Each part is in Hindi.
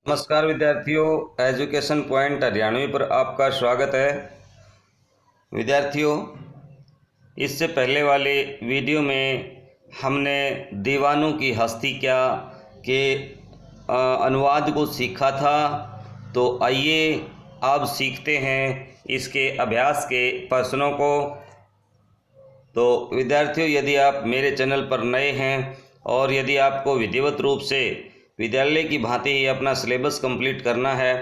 नमस्कार विद्यार्थियों, एजुकेशन पॉइंट हरियाणवी पर आपका स्वागत है। विद्यार्थियों, इससे पहले वाले वीडियो में हमने दीवानों की हस्ती क्या के अनुवाद को सीखा था। तो आइए अब सीखते हैं इसके अभ्यास के प्रश्नों को। तो विद्यार्थियों, यदि आप मेरे चैनल पर नए हैं और यदि आपको विधिवत रूप से विद्यालय की भांति ही अपना सिलेबस कंप्लीट करना है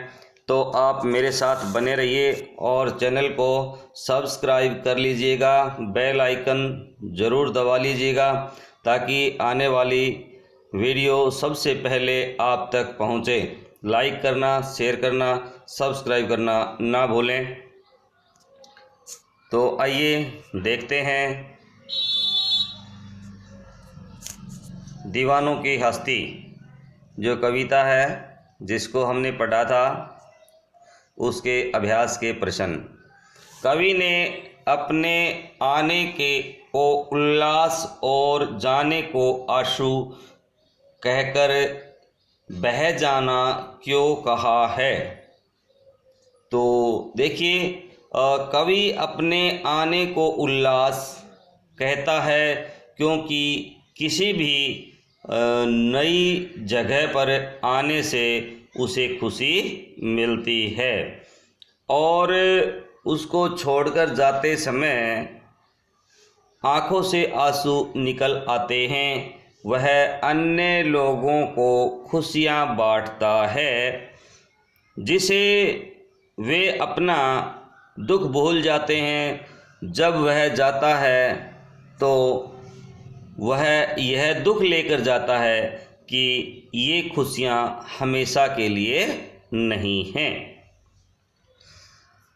तो आप मेरे साथ बने रहिए और चैनल को सब्सक्राइब कर लीजिएगा, बेल आइकन ज़रूर दबा लीजिएगा ताकि आने वाली वीडियो सबसे पहले आप तक पहुँचे। लाइक करना, शेयर करना, सब्सक्राइब करना ना भूलें। तो आइए देखते हैं दीवानों की हस्ती जो कविता है जिसको हमने पढ़ा था, उसके अभ्यास के प्रश्न। कवि ने अपने आने को उल्लास और जाने को आशु कहकर बह जाना क्यों कहा है। तो देखिए, कवि अपने आने को उल्लास कहता है क्योंकि किसी भी नई जगह पर आने से उसे खुशी मिलती है और उसको छोड़कर जाते समय आँखों से आंसू निकल आते हैं। वह अन्य लोगों को खुशियाँ बांटता है जिसे वे अपना दुख भूल जाते हैं। जब वह जाता है तो वह यह दुख लेकर जाता है कि ये खुशियाँ हमेशा के लिए नहीं हैं।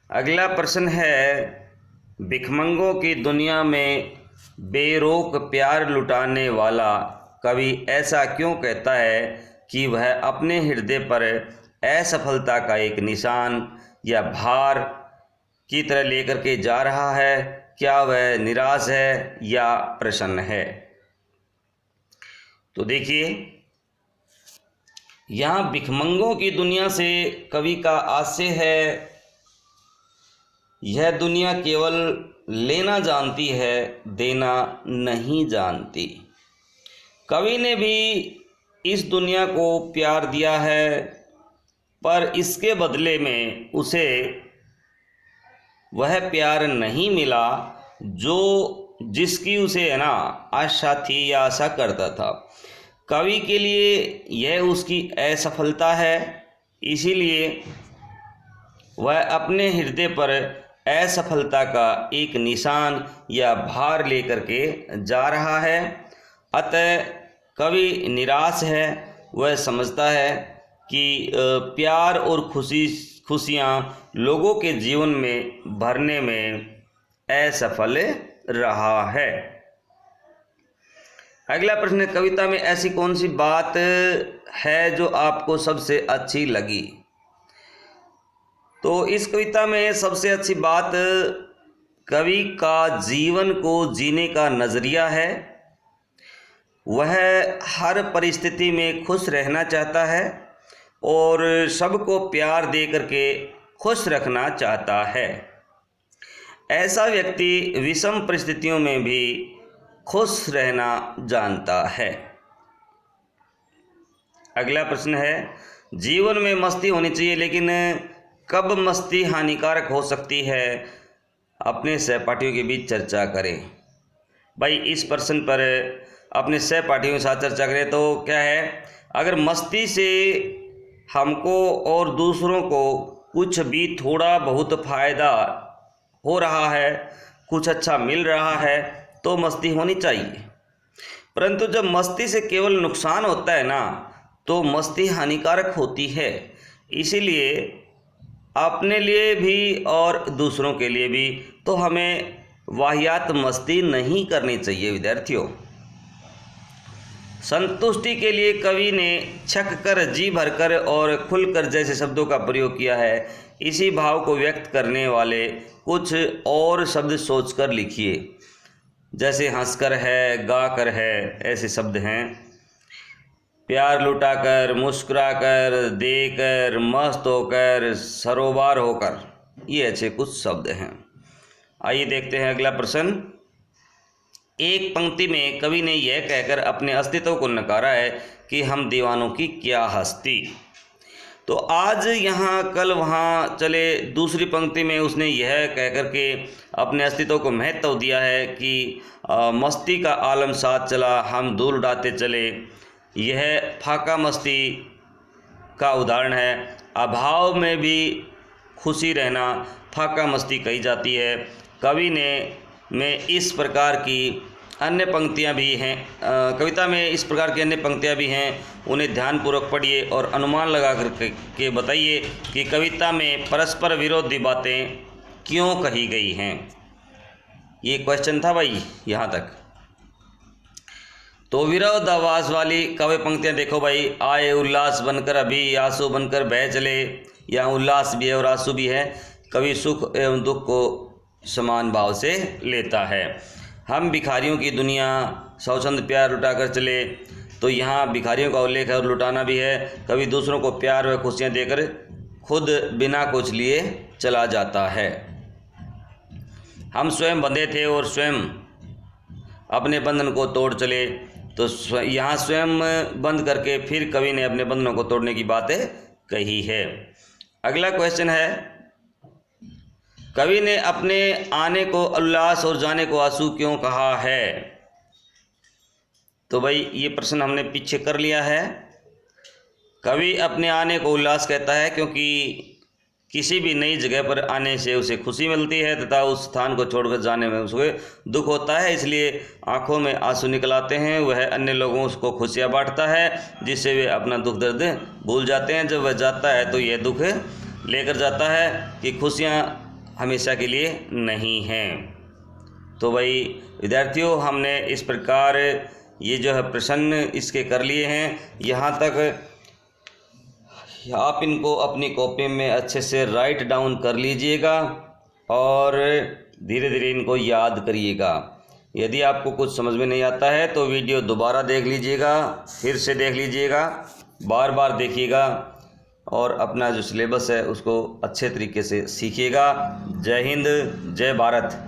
अगला प्रश्न है, भिखमंगों की दुनिया में बेरोक प्यार लुटाने वाला कवि ऐसा क्यों कहता है कि वह अपने हृदय पर असफलता का एक निशान या भार की तरह लेकर के जा रहा है। क्या वह निराश है या प्रसन्न है। तो देखिए, यहाँ भिखमंगों की दुनिया से कवि का आशय है, यह दुनिया केवल लेना जानती है, देना नहीं जानती। कवि ने भी इस दुनिया को प्यार दिया है पर इसके बदले में उसे वह प्यार नहीं मिला जो जिसकी उसे आशा थी या आशा करता था। कवि के लिए यह उसकी असफलता है, इसीलिए वह अपने हृदय पर असफलता का एक निशान या भार लेकर के जा रहा है। अतः कवि निराश है। वह समझता है कि प्यार और खुशियाँ लोगों के जीवन में भरने में असफल रहा है। अगला प्रश्न, कविता में ऐसी कौन सी बात है जो आपको सबसे अच्छी लगी। तो इस कविता में सबसे अच्छी बात कवि का जीवन को जीने का नज़रिया है। वह हर परिस्थिति में खुश रहना चाहता है और सबको प्यार दे करके खुश रखना चाहता है। ऐसा व्यक्ति विषम परिस्थितियों में भी खुश रहना जानता है। अगला प्रश्न है, जीवन में मस्ती होनी चाहिए लेकिन कब मस्ती हानिकारक हो सकती है, अपने सहपाठियों के बीच चर्चा करें। भाई, इस प्रश्न पर अपने सहपाठियों के साथ चर्चा करें। तो क्या है, अगर मस्ती से हमको और दूसरों को कुछ भी थोड़ा बहुत फ़ायदा हो रहा है, कुछ अच्छा मिल रहा है तो मस्ती होनी चाहिए। परंतु जब मस्ती से केवल नुकसान होता है तो मस्ती हानिकारक होती है। इसीलिए अपने लिए भी और दूसरों के लिए भी तो हमें वाहियात मस्ती नहीं करनी चाहिए। विद्यार्थियों, संतुष्टि के लिए कवि ने छक कर, जी भरकर और खुलकर जैसे शब्दों का प्रयोग किया है। इसी भाव को व्यक्त करने वाले कुछ और शब्द सोचकर लिखिए, जैसे हंसकर है, गाकर है, ऐसे शब्द हैं। प्यार लुटाकर, मुस्कुराकर, देकर, मस्त होकर, सरोबार होकर, ये अच्छे कुछ शब्द हैं। आइए देखते हैं अगला प्रश्न। एक पंक्ति में कवि ने यह कहकर अपने अस्तित्व को नकारा है कि हम दीवानों की क्या हस्ती। तो आज यहाँ कल वहाँ चले, दूसरी पंक्ति में उसने यह कहकर के अपने अस्तित्व को महत्व दिया है कि मस्ती का आलम साथ चला, हम दूर उड़ाते चले। यह फाका मस्ती का उदाहरण है। अभाव में भी खुशी रहना फाका मस्ती कही जाती है। कवि ने में इस प्रकार की अन्य पंक्तियाँ भी हैं, कविता में इस प्रकार की अन्य पंक्तियाँ भी हैं, उन्हें ध्यानपूर्वक पढ़िए और अनुमान लगा करके बताइए कि कविता में परस्पर विरोधी बातें क्यों कही गई हैं। ये क्वेश्चन था भाई यहाँ तक। तो विरोधाभास वाली काव्य पंक्तियाँ देखो भाई। आए उल्लास बनकर अभी आंसू बनकर बह चले, यहाँ उल्लास भी है और आंसू भी है। कवि सुख एवं दुख को समान भाव से लेता है। हम भिखारियों की दुनिया, स्वच्छंद प्यार लुटाकर चले, तो यहाँ भिखारियों का उल्लेख है और लुटाना भी है। कवि दूसरों को प्यार व खुशियाँ देकर खुद बिना कुछ लिए चला जाता है। हम स्वयं बंधे थे और स्वयं अपने बंधन को तोड़ चले, तो यहाँ स्वयं बंद करके फिर कवि ने अपने बंधनों को तोड़ने की बातें कही है। अगला क्वेश्चन है, कवि ने अपने आने को उल्लास और जाने को आंसू क्यों कहा है। तो भाई ये प्रश्न हमने पीछे कर लिया है। कवि अपने आने को उल्लास कहता है क्योंकि किसी भी नई जगह पर आने से उसे खुशी मिलती है तथा उस स्थान को छोड़कर जाने में उसे दुख होता है, इसलिए आंखों में आंसू निकल आते हैं। वह अन्य लोगों को खुशियाँ बांटता है जिससे वे अपना दुख दर्द भूल जाते हैं। जब वह जाता है तो यह दुख लेकर जाता है कि खुशियाँ हमेशा के लिए नहीं हैं। तो भाई विद्यार्थियों, हमने इस प्रकार ये जो है प्रश्न इसके कर लिए हैं। यहाँ तक आप इनको अपनी कॉपी में अच्छे से राइट डाउन कर लीजिएगा और धीरे धीरे इनको याद करिएगा। यदि आपको कुछ समझ में नहीं आता है तो वीडियो दोबारा देख लीजिएगा, फिर से देख लीजिएगा, बार बार देखिएगा और अपना जो सिलेबस है उसको अच्छे तरीके से सीखिएगा। जय हिंद, जय भारत।